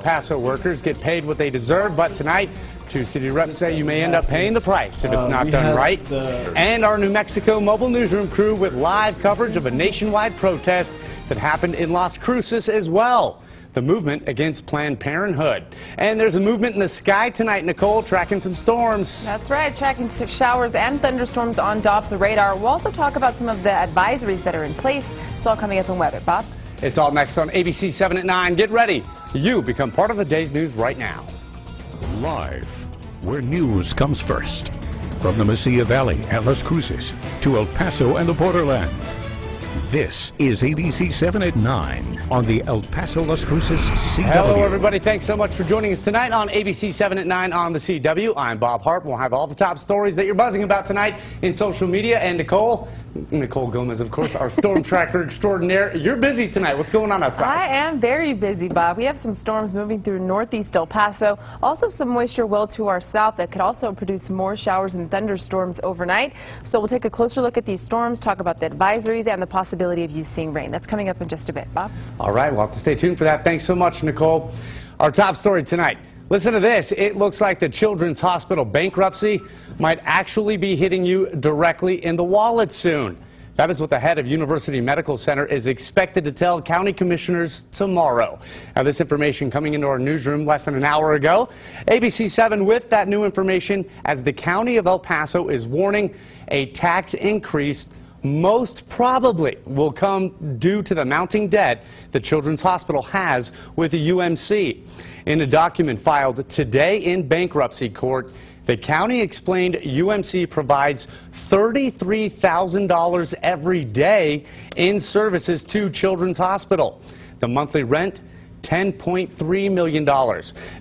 Paso workers get paid what they deserve, but tonight, two city reps say you may end up paying the price if it's not done right. And our New Mexico mobile newsroom crew with live coverage of a nationwide protest that happened in Las Cruces as well. The movement against Planned Parenthood. And there's a movement in the sky tonight, Nicole, tracking some storms. That's right, tracking showers and thunderstorms on top of the radar. We'll also talk about some of the advisories that are in place. It's all coming up in weather. Bob? It's all next on ABC 7 at 9. Get ready. You become part of the day's news right now. Live, where news comes first. From the Mesilla Valley and Las Cruces to El Paso and the borderland. This is ABC 7 at 9 on the El Paso Las Cruces CW. Hello, everybody. Thanks so much for joining us tonight on ABC 7 at 9 on the CW. I'm Bob Harp. We'll have all the top stories that you're buzzing about tonight in social media. And Nicole Gomez, of course, our storm tracker extraordinaire. You're busy tonight. What's going on outside? I am very busy, Bob. We have some storms moving through northeast El Paso. Also some moisture well to our south that could also produce more showers and thunderstorms overnight. So we'll take a closer look at these storms, talk about the advisories and the possibility of you seeing rain. That's coming up in just a bit. Bob? All right. We'll have to stay tuned for that. Thanks so much, Nicole. Our top story tonight. Listen to this. It looks like the Children's Hospital bankruptcy might actually be hitting you directly in the wallet soon. That is what the head of University Medical Center is expected to tell county commissioners tomorrow. Now, this information coming into our newsroom less than an hour ago. ABC 7 with that new information as the county of El Paso is warning a tax increase most probably will come due to the mounting debt the Children's Hospital has with the UMC. In a document filed today in bankruptcy court, the county explained UMC provides $33,000 every day in services to Children's Hospital. The monthly rent, $10.3 million.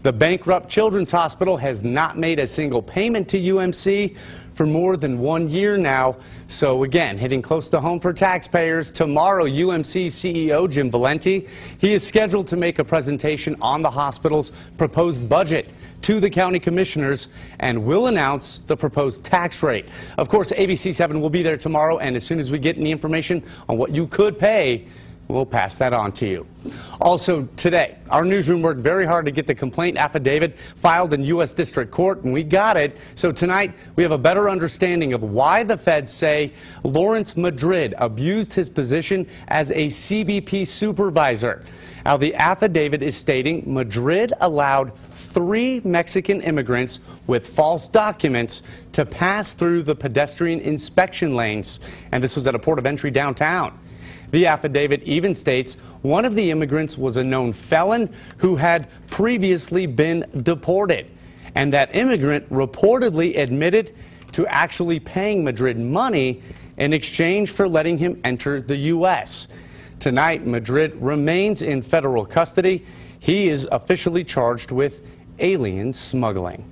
The bankrupt Children's Hospital has not made a single payment to UMC for more than 1 year now. So again, hitting close to home for taxpayers. Tomorrow, UMC CEO Jim Valenti, he is scheduled to make a presentation on the hospital's proposed budget to the county commissioners and will announce the proposed tax rate. Of course, ABC 7 will be there tomorrow, and as soon as we get any information on what you could pay, we'll pass that on to you. Also today, our newsroom worked very hard to get the complaint affidavit filed in U.S. District Court, and we got it. So tonight, we have a better understanding of why the feds say Lawrence Madrid abused his position as a CBP supervisor. Now, the affidavit is stating Madrid allowed 3 Mexican immigrants with false documents to pass through the pedestrian inspection lanes, and this was at a port of entry downtown. The affidavit even states one of the immigrants was a known felon who had previously been deported, and that immigrant reportedly admitted to actually paying Madrid money in exchange for letting him enter the U.S. Tonight, Madrid remains in federal custody. He is officially charged with alien smuggling.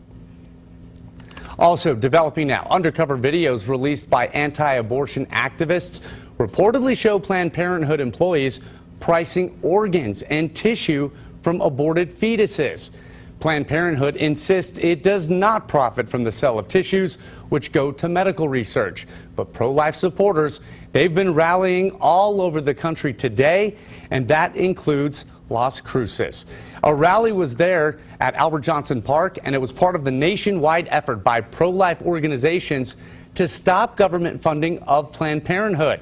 Also developing now, undercover videos released by anti-abortion activists reportedly show Planned Parenthood employees pricing organs and tissue from aborted fetuses. Planned Parenthood insists it does not profit from the sale of tissues, which go to medical research. But pro-life supporters, they've been rallying all over the country today, and that includes Las Cruces. A rally was there at Albert Johnson Park, and it was part of the nationwide effort by pro-life organizations to stop government funding of Planned Parenthood.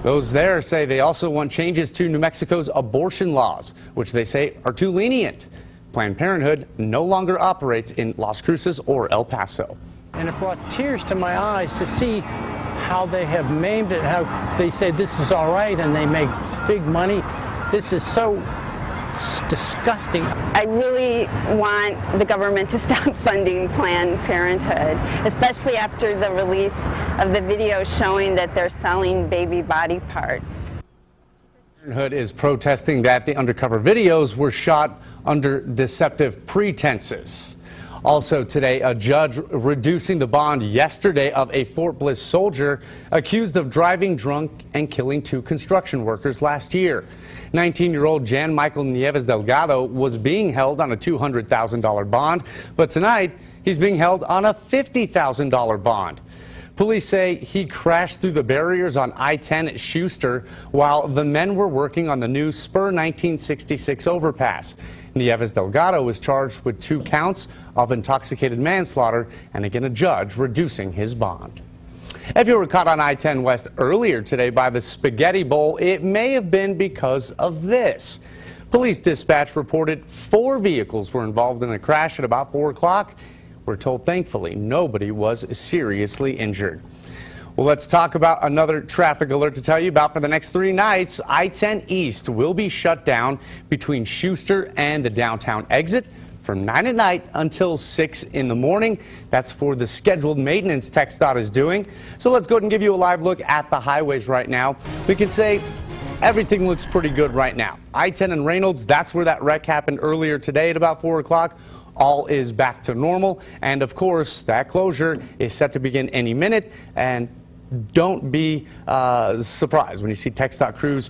Those there say they also want changes to New Mexico's abortion laws, which they say are too lenient. Planned Parenthood no longer operates in Las Cruces or El Paso. And it brought tears to my eyes to see how they have maimed it, how they say this is all right and they make big money. This is so disgusting. I really want the government to stop funding Planned Parenthood, especially after the release of the video showing that they're selling baby body parts. Parenthood is protesting that the undercover videos were shot under deceptive pretenses. Also today, a judge reducing the bond yesterday of a Fort Bliss soldier accused of driving drunk and killing 2 construction workers last year. 19-year-old Jan Michael Nieves Delgado was being held on a $200,000 bond, but tonight he's being held on a $50,000 bond. Police say he crashed through the barriers on I-10 at Schuster while the men were working on the new Spur 1966 overpass. Nieves Delgado was charged with 2 counts of intoxicated manslaughter, and again a judge reducing his bond. If you were caught on I-10 West earlier today by the Spaghetti Bowl, it may have been because of this. Police dispatch reported 4 vehicles were involved in a crash at about 4 o'clock. We're told, thankfully, nobody was seriously injured. Well, let's talk about another traffic alert to tell you about for the next 3 nights. I-10 East will be shut down between Schuster and the downtown exit from 9 at night until 6 in the morning. That's for the scheduled maintenance TxDOT is doing. So let's go ahead and give you a live look at the highways right now. We can say everything looks pretty good right now. I-10 and Reynolds, that's where that wreck happened earlier today at about 4 o'clock. All is back to normal. And of course, that closure is set to begin any minute. And don't be surprised when you see TxDOT crews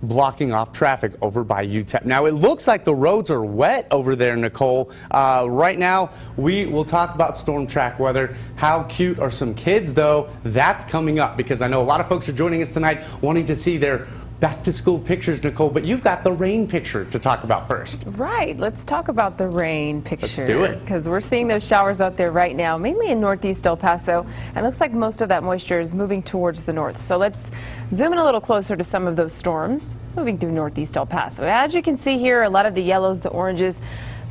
blocking off traffic over by UTEP. Now, it looks like the roads are wet over there, Nicole. Right now, we will talk about storm track weather. How cute are some kids, though? That's coming up, because I know a lot of folks are joining us tonight wanting to see their back-to-school pictures, Nicole, but you've got the rain picture to talk about first. Right. Let's talk about the rain picture. Let's do it. Because we're seeing those showers out there right now, mainly in northeast El Paso, and it looks like most of that moisture is moving towards the north. So let's zoom in a little closer to some of those storms moving through northeast El Paso. As you can see here, a lot of the yellows, the oranges,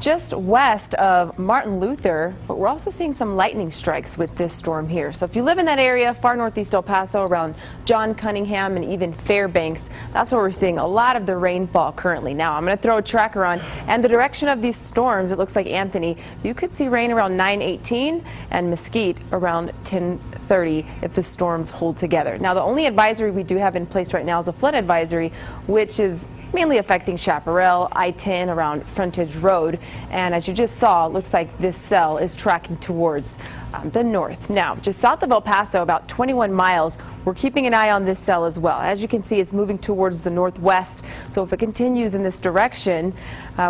just west of Martin Luther, but we're also seeing some lightning strikes with this storm here. So if you live in that area, far northeast El Paso, around John Cunningham and even Fairbanks, that's where we're seeing a lot of the rainfall currently. Now, I'm going to throw a tracker on, and the direction of these storms, it looks like, Anthony, you could see rain around 9:18 and Mesquite around 10:30 if the storms hold together. Now, the only advisory we do have in place right now is a flood advisory, which is mainly affecting Chaparral, I-10 around Frontage Road. And as you just saw, it looks like this cell is tracking towards the north. Now, just south of El Paso, about 21 miles, we're keeping an eye on this cell as well. As you can see, it's moving towards the northwest. So if it continues in this direction,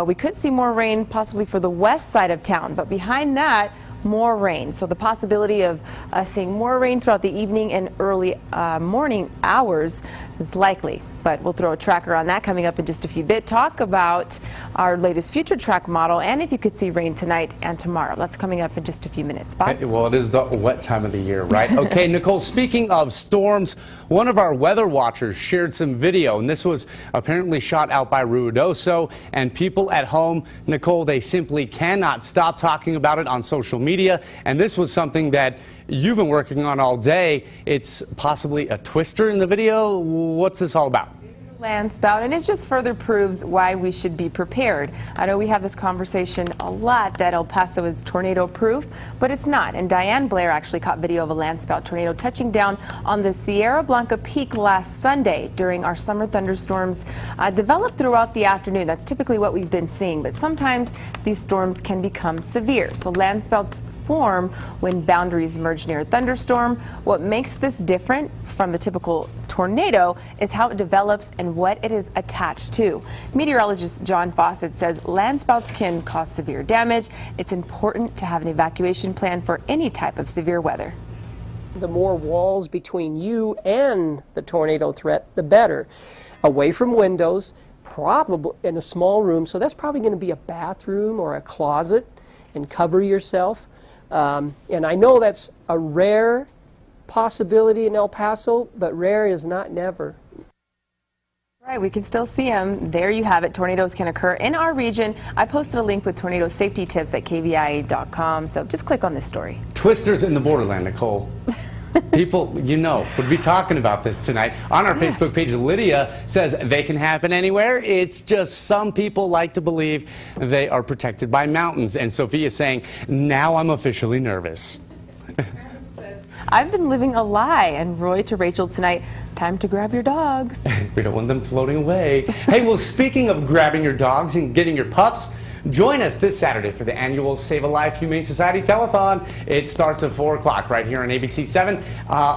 we could see more rain possibly for the west side of town. But behind that, more rain. So the possibility of seeing more rain throughout the evening and early morning hours is likely. But we'll throw a tracker on that coming up in just a few bits. Talk about our latest future track model and if you could see rain tonight and tomorrow. That's coming up in just a few minutes. Bob? Well, it is the wet time of the year, right? Okay, Nicole, speaking of storms, one of our weather watchers shared some video, and this was apparently shot out by Ruidoso, and people at home, Nicole, they simply cannot stop talking about it on social media, and this was something that you've been working on all day. It's possibly a twister in the video. What's this all about? Landspout, and it just further proves why we should be prepared. I know we have this conversation a lot that El Paso is tornado proof, but it's not. And Diane Blair actually caught video of a landspout tornado touching down on the Sierra Blanca Peak last Sunday during our summer thunderstorms developed throughout the afternoon. That's typically what we've been seeing, but sometimes these storms can become severe. So landspouts form when boundaries merge near a thunderstorm. What makes this different from the typical tornado is how it develops and what it is attached to. Meteorologist John Fawcett says landspouts can cause severe damage. It's important to have an evacuation plan for any type of severe weather. The more walls between you and the tornado threat, the better. Away from windows, probably in a small room, so that's probably going to be a bathroom or a closet, and cover yourself. And I know that's a rare possibility in El Paso, but rare is not never. Right, we can still see them. There you have it. Tornadoes can occur in our region. I posted a link with tornado safety tips at KVIA.com, so just click on this story. Twisters in the borderland, Nicole. People, you know, would be talking about this tonight. On our Facebook page, Lydia says they can happen anywhere. It's just some people like to believe they are protected by mountains. And Sophia saying, now I'm officially nervous. I've been living a lie. And Roy to Rachel tonight, time to grab your dogs. We don't want them floating away. Hey, well, speaking of grabbing your dogs and getting your pups, join us this Saturday for the annual Save a Life Humane Society Telethon. It starts at 4 o'clock right here on ABC-7.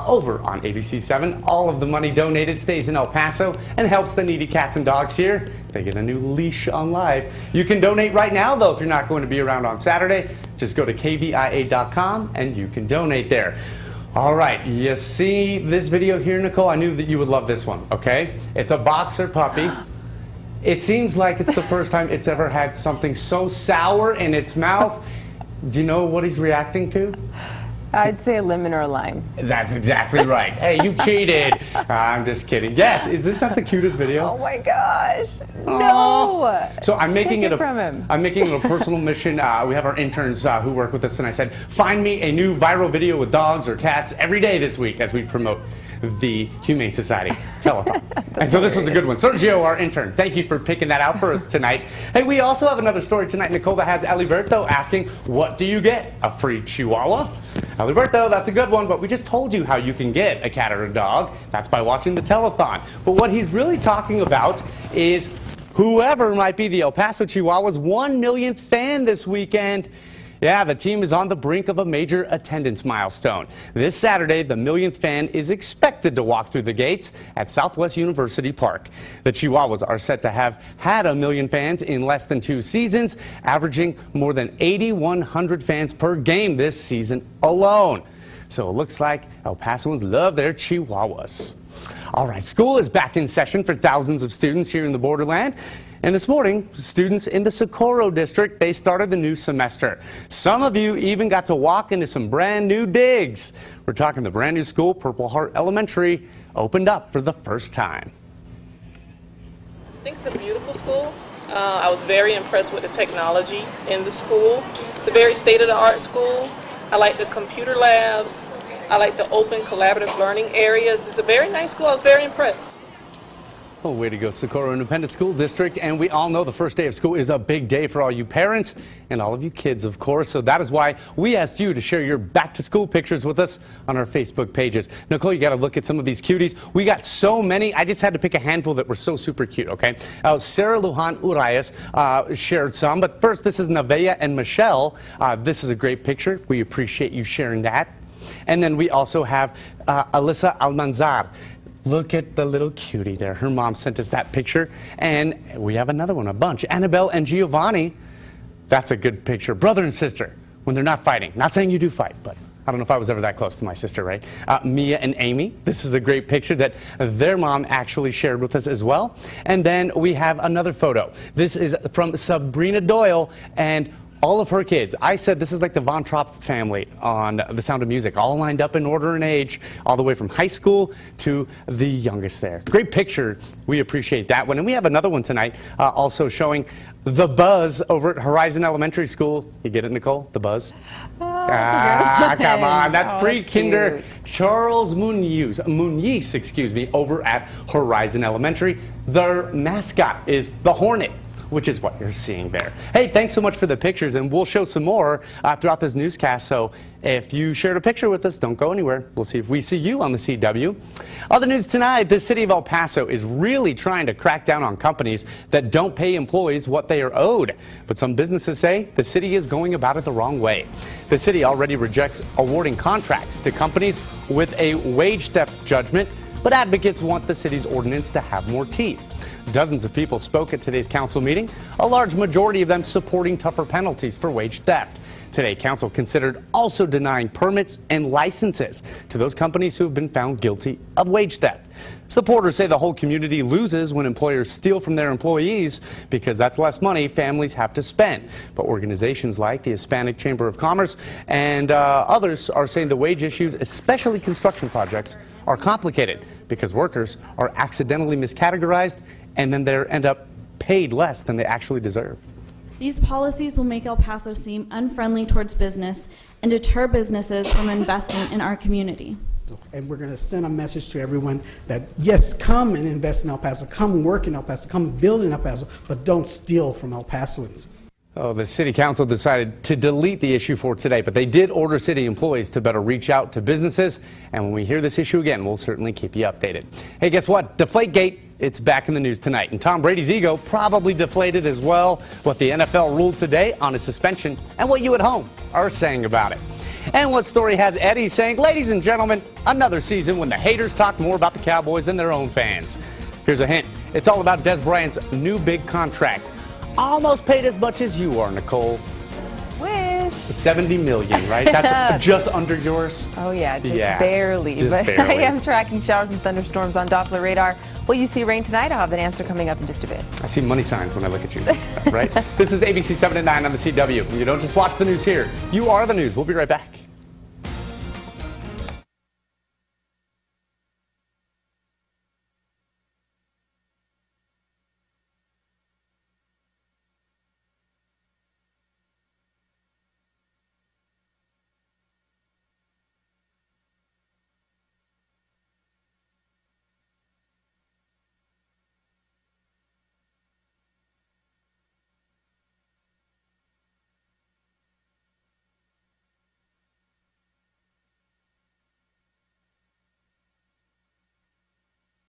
Over on ABC-7, all of the money donated stays in El Paso and helps the needy cats and dogs here. They get a new leash on life. You can donate right now, though, if you're not going to be around on Saturday. Just go to KVIA.com and you can donate there. All right, you see this video here, Nicole? I knew that you would love this one, okay? It's a boxer puppy. It seems like it's the first time it's ever had something so sour in its mouth. Do you know what he's reacting to? I'd say a lemon or a lime. That's exactly right. Hey, you cheated. I'm just kidding. Yes, is this not the cutest video? Oh my gosh. No. So I'm making Take it from him. I'm making it a personal mission. We have our interns who work with us, and I said, find me a new viral video with dogs or cats every day this week as we promote the Humane Society Telethon. And so this was a good one. Sergio, our intern, thank you for picking that out for us tonight. Hey, we also have another story tonight, Nicole, that has Aliberto asking, what do you get? A free Chihuahua? Aliberto, that's a good one, but we just told you how you can get a cat or a dog. That's by watching the telethon. But what he's really talking about is whoever might be the El Paso Chihuahuas' 1 millionth fan this weekend. Yeah, the team is on the brink of a major attendance milestone. This Saturday, the millionth fan is expected to walk through the gates at Southwest University Park. The Chihuahuas are set to have had 1 million fans in less than 2 seasons, averaging more than 8,100 fans per game this season alone. So it looks like El Pasoans love their Chihuahuas. All right, school is back in session for thousands of students here in the borderland. And this morning, students in the Socorro district, they started the new semester. Some of you even got to walk into some brand new digs. We're talking the brand new school, Purple Heart Elementary, opened up for the first time. I think it's a beautiful school. I was very impressed with the technology in the school. It's a very state-of-the-art school. I like the computer labs. I like the open collaborative learning areas. It's a very nice school. I was very impressed. Oh, way to go, Socorro Independent School District. And we all know the first day of school is a big day for all you parents and all of you kids, of course. So that is why we asked you to share your back-to-school pictures with us on our Facebook pages. Nicole, you got to look at some of these cuties. We got so many. I just had to pick a handful that were so super cute, okay? Sarah Lujan Urias shared some. But first, this is Nevaeh and Michelle. This is a great picture. We appreciate you sharing that. And then we also have Alyssa Almanzar. Look at the little cutie there. Her mom sent us that picture. And we have another one, a bunch. Annabelle and Giovanni. That's a good picture. Brother and sister when they're not fighting. Not saying you do fight, but I don't know if I was ever that close to my sister, right? Mia and Amy. This is a great picture that their mom actually shared with us as well. And then we have another photo. This is from Sabrina Doyle and all of her kids. I said this is like the Von Trapp family on The Sound of Music, all lined up in order and age, all the way from high school to the youngest there. Great picture. We appreciate that one. And we have another one tonight also showing the buzz over at Horizon Elementary School. You get it, Nicole? The buzz? Oh, come on. That's oh, pre-kinder cute. Charles Muniz, excuse me, over at Horizon Elementary. Their mascot is the Hornet, which is what you're seeing there. Hey, thanks so much for the pictures, and we'll show some more throughout this newscast. So if you shared a picture with us, don't go anywhere. We'll see if we see you on the CW. Other news tonight, the city of El Paso is really trying to crack down on companies that don't pay employees what they are owed. But some businesses say the city is going about it the wrong way. The city already rejects awarding contracts to companies with a wage theft judgment, but advocates want the city's ordinance to have more teeth. Dozens of people spoke at today's council meeting, a large majority of them supporting tougher penalties for wage theft. Today, council considered also denying permits and licenses to those companies who have been found guilty of wage theft. Supporters say the whole community loses when employers steal from their employees because that's less money families have to spend. But organizations like the Hispanic Chamber of Commerce and others are saying the wage issues, especially construction projects, are complicated because workers are accidentally miscategorized and then they end up paid less than they actually deserve. These policies will make El Paso seem unfriendly towards business and deter businesses from investing in our community. And we're going to send a message to everyone that, yes, come and invest in El Paso, come work in El Paso, come build in El Paso, but don't steal from El Pasoans. Oh, the city council decided to delete the issue for today, but they did order city employees to better reach out to businesses. And when we hear this issue again, we'll certainly keep you updated. Hey, guess what? Deflategate, it's back in the news tonight. And Tom Brady's ego probably deflated as well. What the NFL ruled today on his suspension and what you at home are saying about it. And what story has Eddie saying, ladies and gentlemen, another season when the haters talk more about the Cowboys than their own fans. Here's a hint. It's all about Des Bryant's new big contract. Almost paid as much as you are, Nicole. Wish. 70 million, right? That's just under yours. Oh yeah, just Yeah, barely. just But barely. I am tracking showers and thunderstorms on Doppler radar. Will you see rain tonight? I'll have that answer coming up in just a bit. I see money signs when I look at you, right? This is ABC 7 at 9 on the CW. You don't just watch the news here. You are the news. We'll be right back.